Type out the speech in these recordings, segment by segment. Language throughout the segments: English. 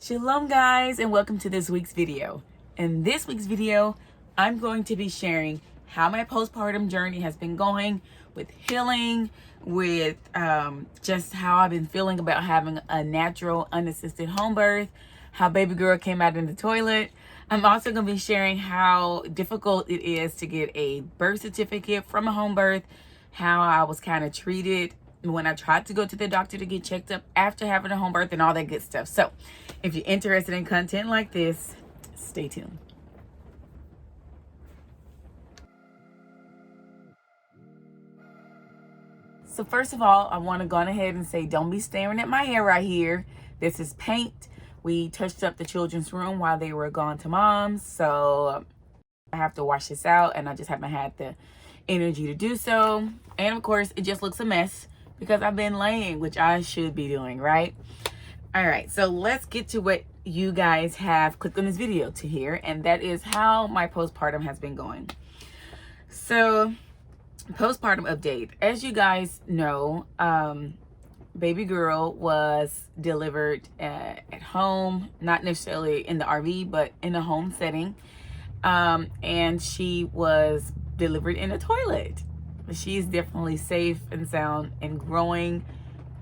Shalom guys, and welcome to this week's video. In this week's video, I'm going to be sharing how my postpartum journey has been going with healing, with just how I've been feeling about having a natural unassisted home birth, how baby girl came out in the toilet. I'm also going to be sharing how difficult it is to get a birth certificate from a home birth, how I was kind of treated when I tried to go to the doctor to get checked up after having a home birth and all that good stuff. So if you're interested in content like this, stay tuned. So first of all, I want to go ahead and say, don't be staring at my hair right here. This is paint. We touched up the children's room while they were gone to mom's. So I have to wash this out and I just haven't had the energy to do so. And of course, it just looks a mess because I've been laying, which I should be doing, right? All right, so let's get to what you guys have clicked on this video to hear, and that is how my postpartum has been going. So, postpartum update. As you guys know, baby girl was delivered at home, not necessarily in the RV, but in a home setting. And she was delivered in a toilet. She's definitely safe and sound and growing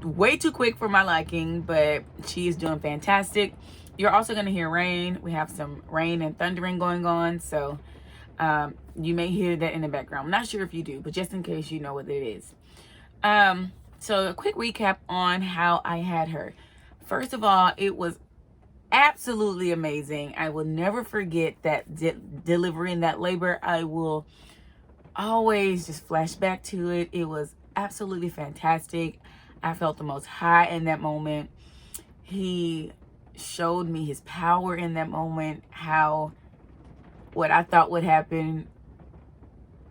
way too quick for my liking, but she is doing fantastic. You're also going to hear rain. We have some rain and thundering going on, so you may hear that in the background. I'm not sure if you do, but just in case you know what it is. So a quick recap on how I had her. First of all, it was absolutely amazing. I will never forget that delivery and that labor. I will always just flash back to it. It was absolutely fantastic. I felt the Most High in that moment. He showed me his power in that moment, how what I thought would happen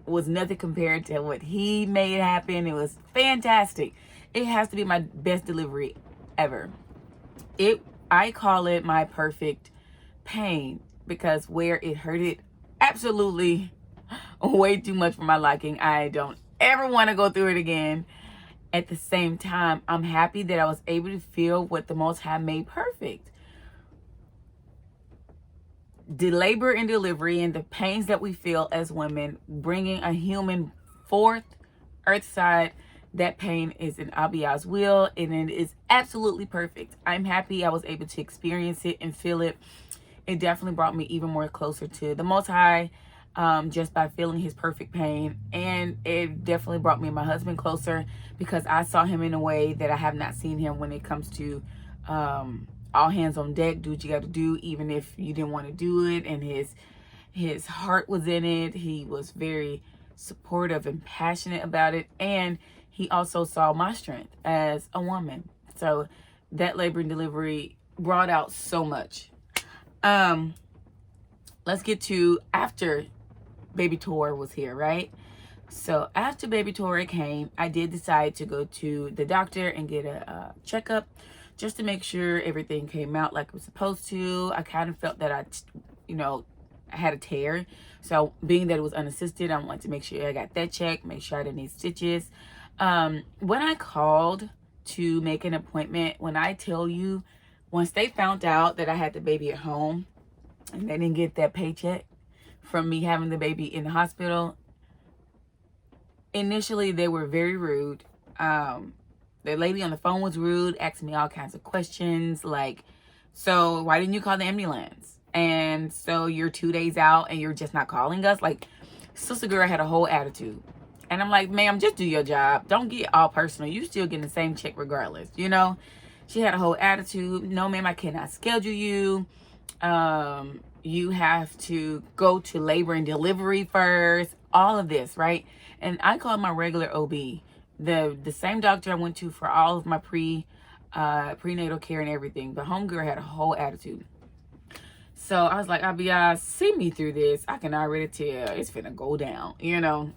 was nothing compared to what he made happen. It was fantastic. It has to be my best delivery ever. I call it my perfect pain because where it hurted absolutely way too much for my liking. I don't ever want to go through it again. At the same time, I'm happy that I was able to feel what the Most High made perfect. The labor and delivery and the pains that we feel as women, bringing a human forth, earthside, that pain is in Abiyah's will, and it is absolutely perfect. I'm happy I was able to experience it and feel it. It definitely brought me even more closer to the Most High, just by feeling his perfect pain. And it definitely brought me and my husband closer because I saw him in a way that I have not seen him when it comes to all hands on deck, do what you got to do, even if you didn't want to do it. And his heart was in it. He was very supportive and passionate about it. And he also saw my strength as a woman. So that labor and delivery brought out so much. Let's get to after baby Tor was here, right? So after baby Tor came, I did decide to go to the doctor and get a checkup just to make sure everything came out like it was supposed to. I kind of felt that I had a tear. So being that it was unassisted, I wanted to make sure I got that checked, make sure I didn't need stitches. When I called to make an appointment, when I tell you, once they found out that I had the baby at home and they didn't get that paycheck from me having the baby in the hospital, initially they were very rude. The lady on the phone was rude, asking me all kinds of questions like, so why didn't you call the ambulance? And so you're 2 days out and you're just not calling us? Like, sister girl had a whole attitude. And I'm like, ma'am, just do your job. Don't get all personal. You still getting the same check regardless, you know? She had a whole attitude. No, ma'am, I cannot schedule you. You have to go to labor and delivery first. All of this, right? And I called my regular OB, the same doctor I went to for all of my prenatal care and everything. But homegirl had a whole attitude. So I was like, Abiyah, see me through this. I can already tell it's finna go down, you know?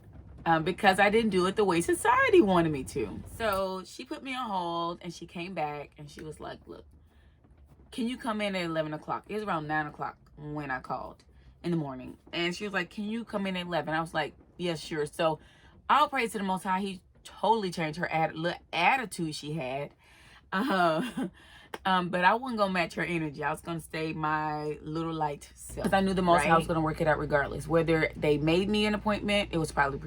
Because I didn't do it the way society wanted me to. So she put me on hold and she came back and she was like, look, can you come in at 11 o'clock? It was around 9 o'clock when I called in the morning. And she was like, can you come in at 11? I was like, yes, sure. So all praise to the Most High. He totally changed her attitude she had. But I wasn't gonna match her energy. I was gonna stay my little light self, because I knew the most I was gonna work it out regardless. Whether they made me an appointment, it was probably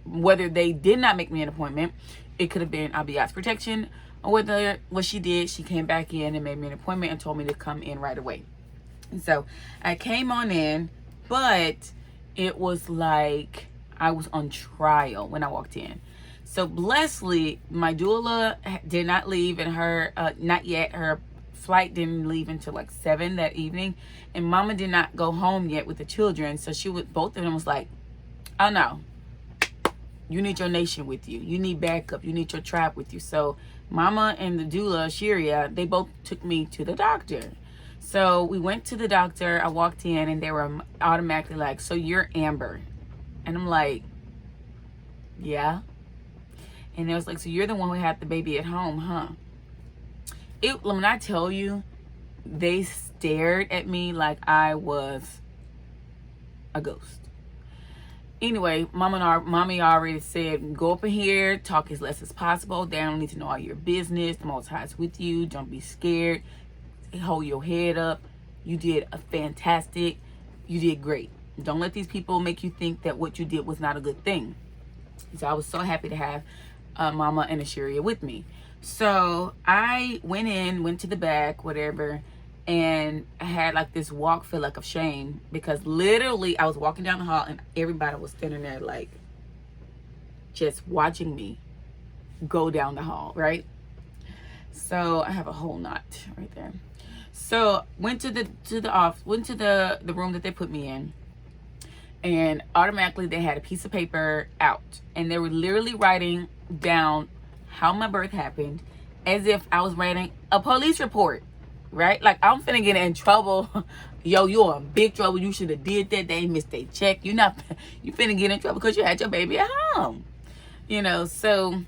whether they did not make me an appointment, it could have been IBS protection, or whether what she did, she came back in and made me an appointment and told me to come in right away. And so I came on in, but it was like I was on trial when I walked in. So blessedly, my doula did not leave, and her not yet. Her flight didn't leave until like 7 that evening, and Mama did not go home yet with the children. So both of them was like, "Oh no, you need your nation with you. You need backup. You need your tribe with you." So Mama and the doula, Shiria, they both took me to the doctor. So we went to the doctor. I walked in, and they were automatically like, "So you're Amber," and I'm like, "Yeah." And it was like, "So you're the one who had the baby at home, huh?" When I tell you, they stared at me like I was a ghost. Anyway, mommy already said, "Go up in here, talk as less as possible. They don't need to know all your business. The Most High is with you. Don't be scared. Hold your head up. You did a fantastic. You did great. Don't let these people make you think that what you did was not a good thing." So I was so happy to have Mama and Asheria with me. So I went to the back, whatever, and I had like this feel like of shame, because literally I was walking down the hall and everybody was standing there like just watching me go down the hall, right? So I have a whole knot right there. So went to the room that they put me in, and automatically they had a piece of paper out, and they were literally writing down how my birth happened, as if I was writing a police report, right? Like I'm finna get in trouble. Yo, you're in big trouble. You should have did that. They missed their check. You finna get in trouble because you had your baby at home. So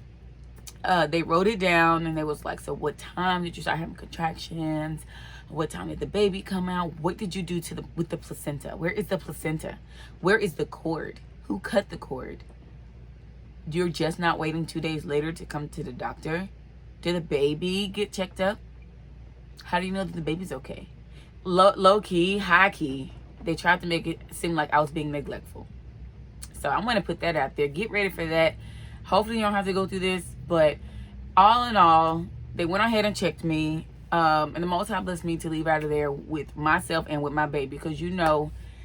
they wrote it down, and they was like, "So what time did you start having contractions? What time did the baby come out? What did you do with the placenta? Where is the placenta? Where is the cord? Who cut the cord? You're just not waiting 2 days later to come to the doctor? Did the baby get checked up? How do you know that the baby's okay?" Low key, high key, they tried to make it seem like I was being neglectful. So I'm going to put that out there. Get ready for that. Hopefully you don't have to go through this. But all in all, they went ahead and checked me. And the Most High blessed me to leave out of there with myself and with my baby. Because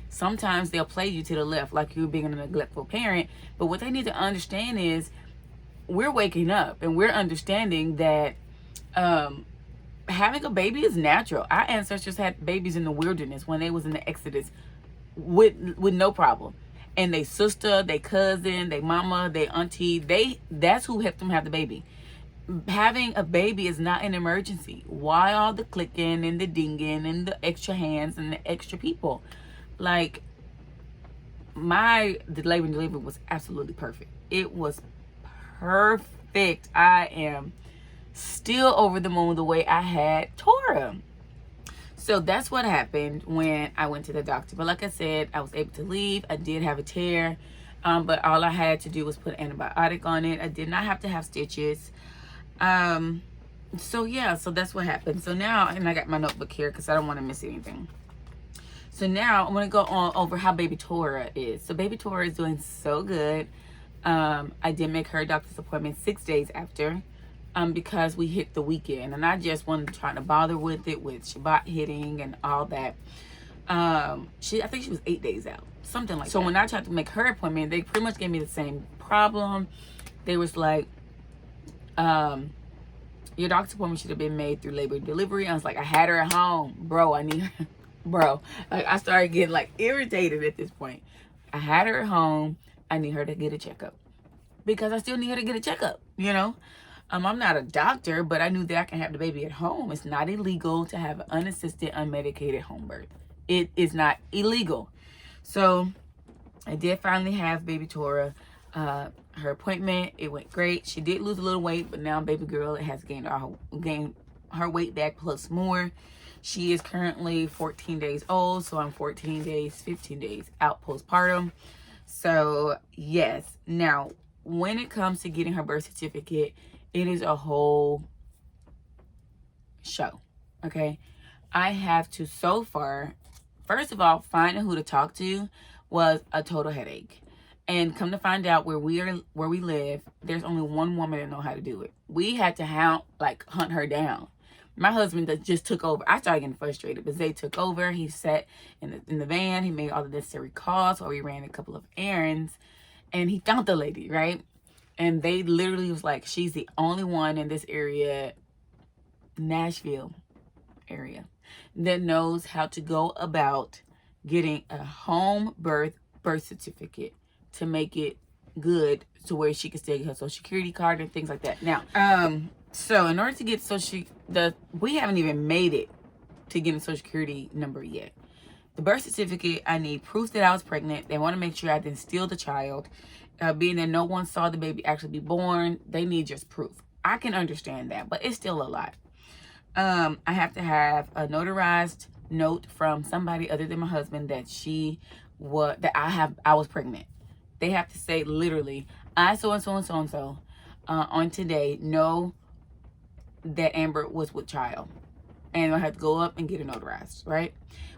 sometimes they'll play you to the left like you're being a neglectful parent. But what they need to understand is we're waking up and we're understanding that having a baby is natural. Our ancestors had babies in the wilderness when they was in the Exodus with no problem. And they sister, they cousin, they mama, they auntie, that's who helped them have the baby. Having a baby is not an emergency. Why all the clicking and the dinging and the extra hands and the extra people? Like, the labor and delivery was absolutely perfect. It was perfect. I am still over the moon the way I had Torah. So that's what happened when I went to the doctor. But like I said, I was able to leave. I did have a tear, but all I had to do was put antibiotic on it. I did not have to have stitches. So yeah, so that's what happened. So now, and I got my notebook here because I don't want to miss anything. So now I'm going to go on over how baby Torah is. So baby Torah is doing so good. I did make her doctor's appointment 6 days after, because we hit the weekend, and I just wasn't trying to bother with it, with Shabbat hitting and all that. I think she was 8 days out, something like that. So when I tried to make her appointment, they pretty much gave me the same problem. They was like, your doctor's appointment should have been made through labor and delivery. I was like, I had her at home, bro. I need her. Bro, like I started getting like irritated at this point. I had her at home. I need her to get a checkup, because I still need her to get a checkup, I'm not a doctor, but I knew that I can have the baby at home. It's not illegal to have an unassisted, unmedicated home birth. It is not illegal. So I did finally have baby Torah. Her appointment, it went great. She did lose a little weight, but now baby girl has gained her weight back plus more. She is currently 14 days old, so I'm 15 days out postpartum. So yes, now when it comes to getting her birth certificate, it is a whole show. Okay. I have to, so far, first of all, finding who to talk to was a total headache. And come to find out, where we live, there's only one woman that know how to do it. We had to hunt her down. My husband that just took over. I started getting frustrated, but Zay took over. He sat in the van. He made all the necessary calls while we ran a couple of errands, and he found the lady, right? And they literally was like, she's the only one in this area, Nashville area, that knows how to go about getting a home birth certificate to make it good to where she can still get her social security card and things like that. Now, so in order to get we haven't even made it to get a social security number yet. The birth certificate, I need proof that I was pregnant. They want to make sure I didn't steal the child. Being that no one saw the baby actually be born, they need just proof. I can understand that, but it's still a lot. I have to have a notarized note from somebody other than my husband that I was pregnant. They have to say literally, I so and so and so and so on today know that Amber was with child, and I have to go up and get it notarized, right?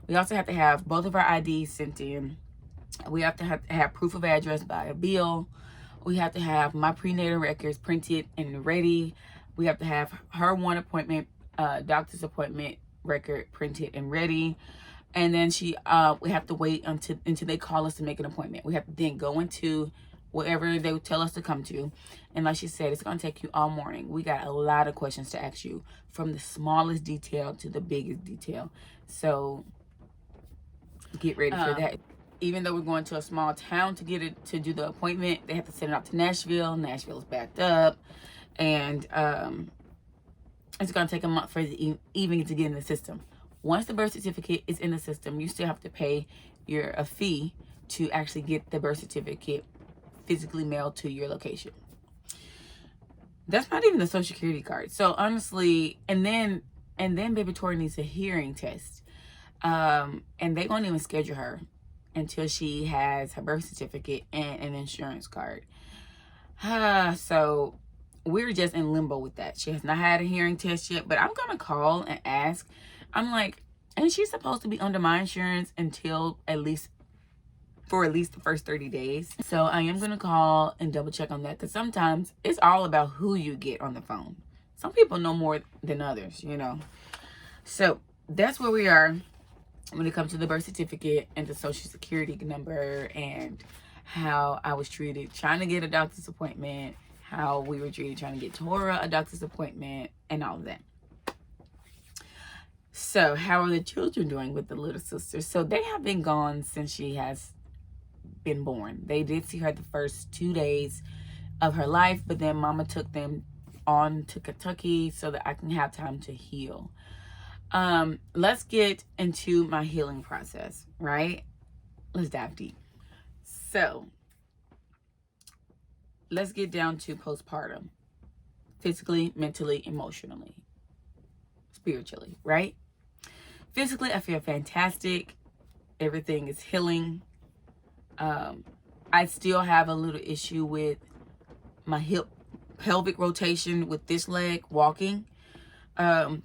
We also have to have both of our IDs sent in. We have to have proof of address by a bill. We have to have my prenatal records printed and ready. We have to have her one appointment, doctor's appointment record printed and ready. And then we have to wait until they call us to make an appointment. We have to then go into whatever they would tell us to come to. And like she said, it's going to take you all morning. We got a lot of questions to ask you, from the smallest detail to the biggest detail. So get ready for that. Even though we're going to a small town to do the appointment, they have to send it out to Nashville. Nashville's backed up. And it's going to take a month for it even to get in the system. Once the birth certificate is in the system, you still have to pay a fee to actually get the birth certificate physically mailed to your location. That's not even the social security card. So honestly, and then baby Tori needs a hearing test. And they won't even schedule her until she has her birth certificate and an insurance card. So we're just in limbo with that. She has not had a hearing test yet, but I'm going to call and ask. I'm like, and she's supposed to be under my insurance until at least the first 30 days. So I am going to call and double check on that, because sometimes it's all about who you get on the phone. Some people know more than others, you know. So that's where we are when it comes to the birth certificate and the social security number, and how I was treated trying to get a doctor's appointment, how we were treated trying to get Tora a doctor's appointment, and all of that. So how are the children doing with the little sister? So they have been gone since she has been born. They did see her the first 2 days of her life, but then mama took them on to Kentucky so that I can have time to heal. Let's get into my healing process, right? Let's dive deep. So let's get down to postpartum. Physically, mentally, emotionally, spiritually, right? Physically, I feel fantastic. Everything is healing. I still have a little issue with my pelvic rotation with this leg walking.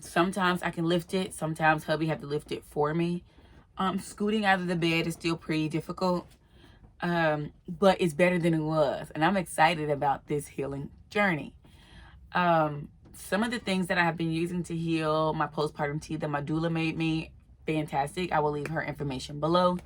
Sometimes I can lift it. Sometimes hubby have to lift it for me. Scooting out of the bed is still pretty difficult. But it's better than it was. And I'm excited about this healing journey. Some of the things that I have been using to heal my postpartum tea that my doula made me, fantastic. I will leave her information below.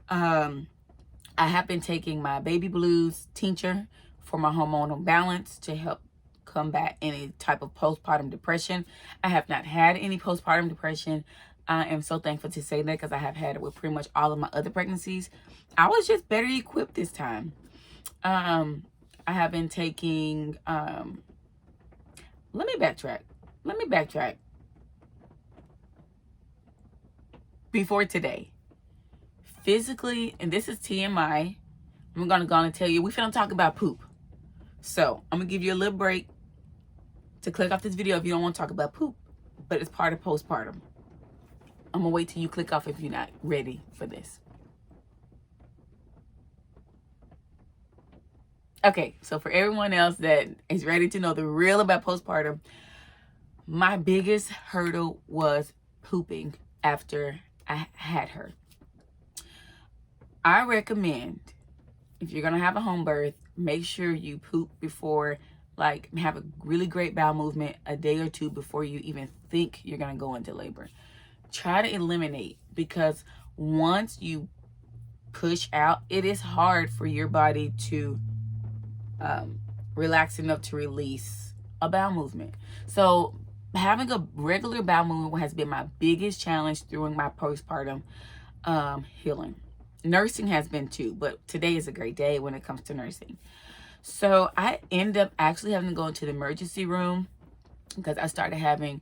I have been taking my baby blues tincture for my hormonal balance to help combat any type of postpartum depression. I have not had any postpartum depression. I am so thankful to say that, because I have had it with pretty much all of my other pregnancies. I was just better equipped this time. I have been taking, let me backtrack. Before today, physically, and this is TMI, I'm going to go on and tell you, we're going to talk about poop. So I'm going to give you a little break to click off this video if you don't want to talk about poop, but it's part of postpartum. I'm going to wait till you click off if you're not ready for this. Okay, so for everyone else that is ready to know the real about postpartum, My biggest hurdle was pooping after I had her. I recommend, if you're gonna have a home birth, make sure you poop before, like, have a really great bowel movement a day or two before you even think you're gonna go into labor. Try to eliminate, because once you push out, it is hard for your body to relax enough to release a bowel movement. So having a regular bowel movement has been my biggest challenge during my postpartum healing. Nursing has been too, but today is a great day when it comes to nursing. So I end up actually having to go into the emergency room because I started having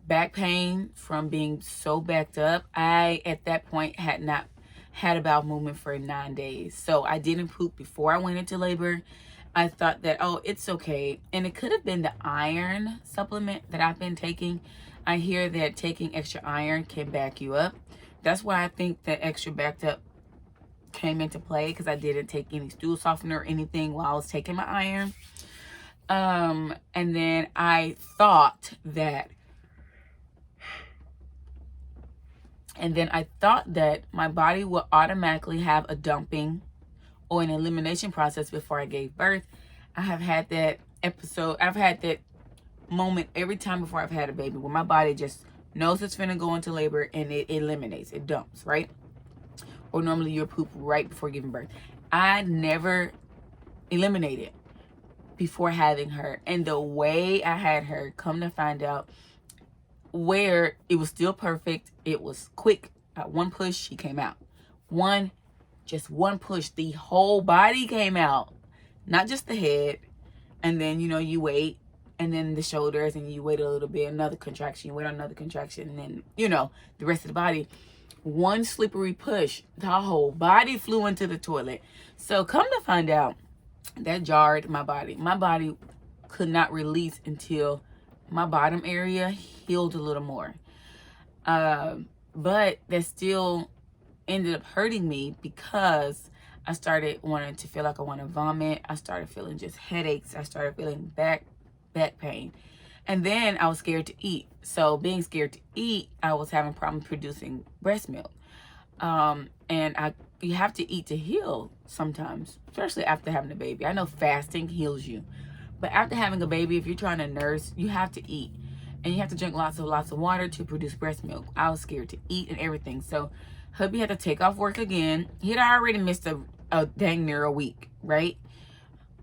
back pain from being so backed up. I, at that point, had not had a bowel movement for 9 days. So I didn't poop before I went into labor. I thought that, oh, it's okay. And it could have been the iron supplement that I've been taking. I hear that taking extra iron can back you up. That's why I think that extra backed up came into play, because I didn't take any stool softener or anything while I was taking my iron. And then I thought that my body would automatically have a dumping or an elimination process before I gave birth. I have had that episode. I've had that moment every time before I've had a baby where my body just knows it's finna go into labor and it eliminates, it dumps, right? Or normally you'll poop right before giving birth. I never eliminated before having her. And the way I had her, come to find out, where it was still perfect, it was quick. At one push, she came out. Just one push, the whole body came out, not just the head. And then, you know, you wait, and then the shoulders, and you wait a little bit, another contraction, you wait another contraction, and then, you know, the rest of the body. One slippery push, the whole body flew into the toilet. So come to find out, that jarred my body. My body could not release until my bottom area healed a little more. But that still ended up hurting me, because I started wanting to feel like I want to vomit. I started feeling just headaches. I started feeling back pain. And then I was scared to eat. So being scared to eat, I was having problems producing breast milk. And you have to eat to heal sometimes, especially after having a baby. I know fasting heals you, but after having a baby, if you're trying to nurse, you have to eat. And you have to drink lots of water to produce breast milk. I was scared to eat and everything. So hubby had to take off work again. He had already missed a dang near a week, right?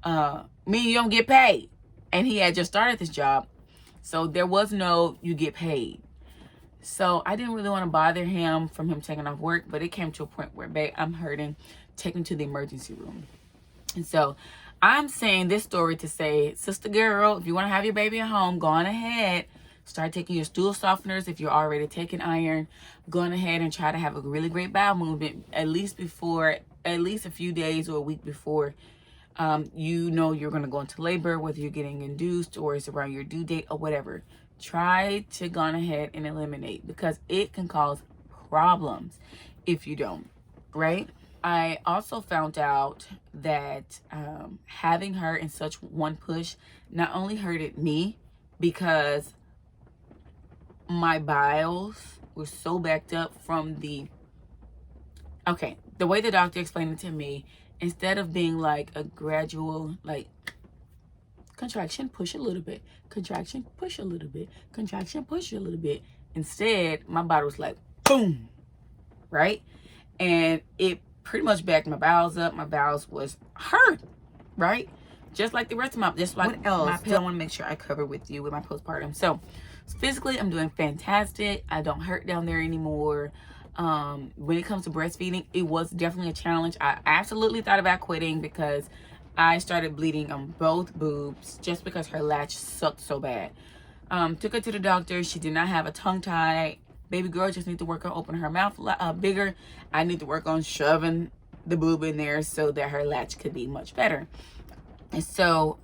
You don't get paid. And he had just started this job. So there was no, you get paid. So I didn't really want to bother him from him taking off work, but it came to a point where, babe, I'm hurting, take him to the emergency room. And so I'm saying this story to say, sister girl, if you want to have your baby at home, go on ahead. Start taking your stool softeners. If you're already taking iron, go on ahead and try to have a really great bowel movement at least a few days or a week before you know you're going to go into labor, whether you're getting induced or it's around your due date or whatever. Try to go on ahead and eliminate, because it can cause problems if you don't, right? I also found out that having her in such one push not only hurted me, because my bowels were so backed up from the way the doctor explained it to me, instead of being like a gradual, like, contraction, push a little bit, contraction, push a little bit, contraction, push a little bit. Instead, my body was like, boom, right? And it pretty much backed my bowels up. My bowels was hurt, right? Just like the rest of my, just like what else? I want to make sure I cover with you with my postpartum. So physically, I'm doing fantastic. I don't hurt down there anymore. When it comes to breastfeeding, it was definitely a challenge. I absolutely thought about quitting, because I started bleeding on both boobs just because her latch sucked so bad. Took her to the doctor. She did not have a tongue tie. Baby girl just need to work on opening her mouth bigger. I need to work on shoving the boob in there so that her latch could be much better. And so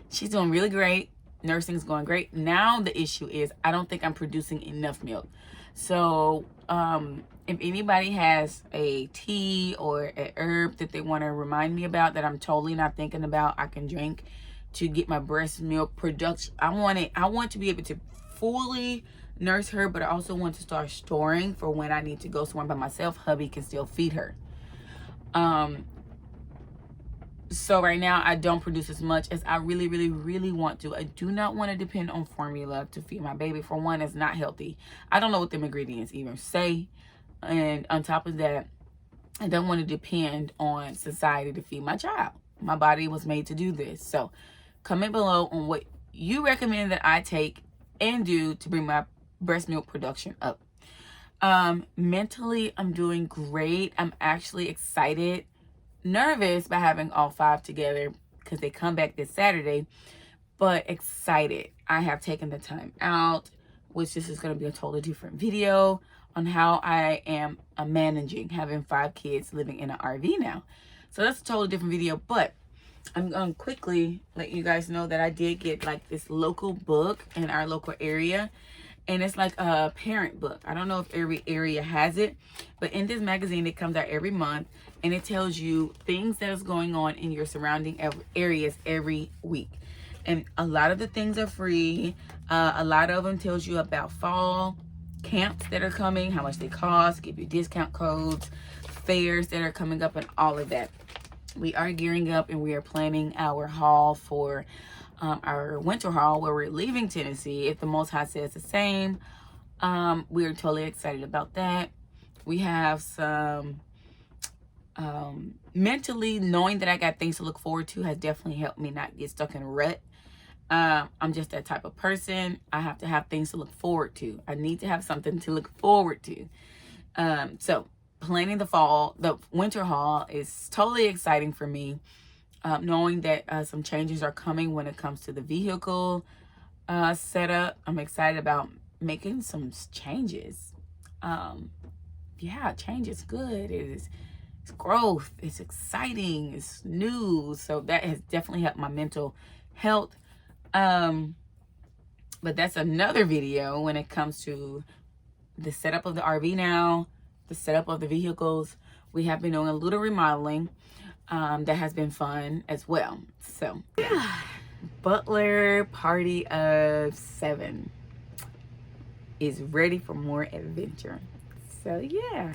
she's doing really great. Nursing's going great. Now the issue is I don't think I'm producing enough milk. So if anybody has a tea or a herb that they want to remind me about that I'm totally not thinking about, I can drink, to get my breast milk production. I want to be able to fully nurse her, but I also want to start storing for when I need to go somewhere by myself. Hubby can still feed her. So right now I don't produce as much as I really want to. I do not want to depend on formula to feed my baby. For one, it's not healthy. I don't know what the ingredients even say. And on top of that, I don't want to depend on society to feed my child. My body was made to do this. So comment below on what you recommend that I take and do to bring my breast milk production up. Mentally, I'm doing great. I'm actually excited, nervous by having all 5 together because they come back this Saturday, but excited. I have taken the time out, which this is going to be a totally different video on how I am managing having 5 kids living in an RV now. So that's a totally different video, but I'm going to quickly let you guys know that I did get like this local book in our local area. And it's like a parent book. I don't know if every area has it, but in this magazine, it comes out every month, and it tells you things that is going on in your surrounding areas every week. And a lot of the things are free. A lot of them tells you about fall camps that are coming, how much they cost, give you discount codes, fairs that are coming up, and all of that. We are gearing up, and we are planning our haul for our winter haul where we're leaving Tennessee if the Most High says the same. We're totally excited about that. We have some mentally knowing that I got things to look forward to has definitely helped me not get stuck in a rut. I'm just that type of person. I have to have things to look forward to. I need to have something to look forward to. So planning the winter haul is totally exciting for me. Knowing that some changes are coming when it comes to the vehicle setup. I'm excited about making some changes. Yeah, change is good. It's growth. It's exciting. It's new. So that has definitely helped my mental health. But that's another video when it comes to the setup of the RV now, the setup of the vehicles. We have been doing a little remodeling. That has been fun as well. So yeah. Butler party of 7 is ready for more adventure. So yeah,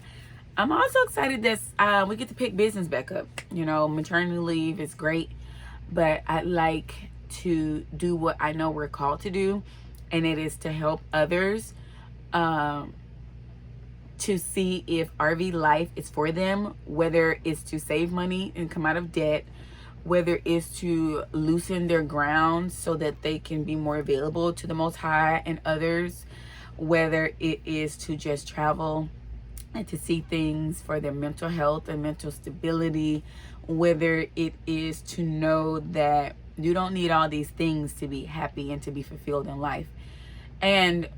I'm also excited that we get to pick business back up. You know, maternity leave is great, but I'd like to do what I know we're called to do, and it is to help others to see if RV life is for them, whether it's to save money and come out of debt, whether it's to loosen their ground so that they can be more available to the Most High and others, whether it is to just travel and to see things for their mental health and mental stability, whether it is to know that you don't need all these things to be happy and to be fulfilled in life. And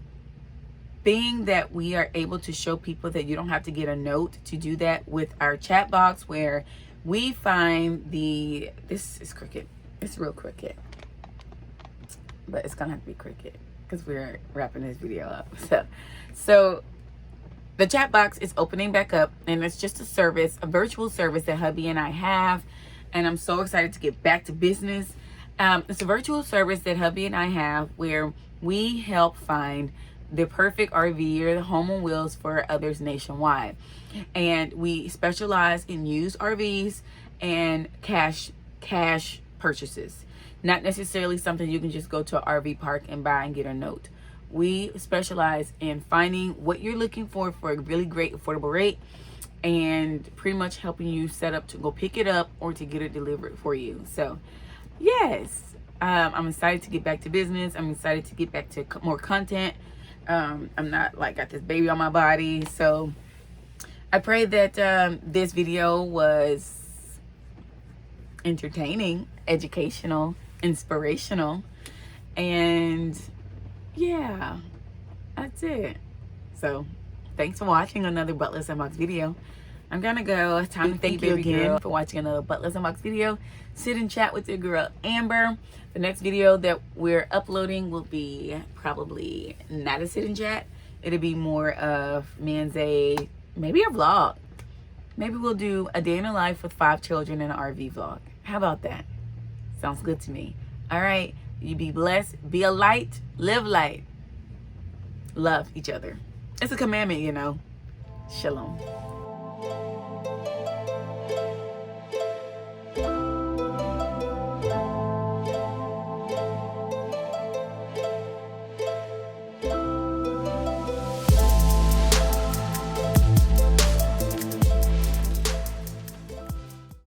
being that we are able to show people that you don't have to get a note to do that with our chat box, where we find this is crooked. It's real crooked, but it's gonna have to be crooked because we're wrapping this video up. So the chat box is opening back up, and it's just a virtual service that hubby and I have, and I'm so excited to get back to business. It's a virtual service that hubby and I have where we help find the perfect RV or the home on wheels for others nationwide. And we specialize in used RVs and cash purchases. Not necessarily something you can just go to an RV park and buy and get a note. We specialize in finding what you're looking for a really great affordable rate, and pretty much helping you set up to go pick it up or to get it delivered for you. So yes, I'm excited to get back to business. I'm excited to get back to more content. I'm not like got this baby on my body, so I pray that this video was entertaining, educational, inspirational, and yeah, that's it. So thanks for watching another Butlers Unboxed video. I'm gonna go. It's time to thank you again for watching another Butlers Unboxed video. Sit and chat with your girl Amber. The next video that we're uploading will be probably not a sit and chat. It'll be more of maybe a vlog. Maybe we'll do a day in a life with 5 children in an RV vlog. How about that? Sounds good to me. All right. You be blessed. Be a light. Live light. Love each other. It's a commandment, you know. Shalom.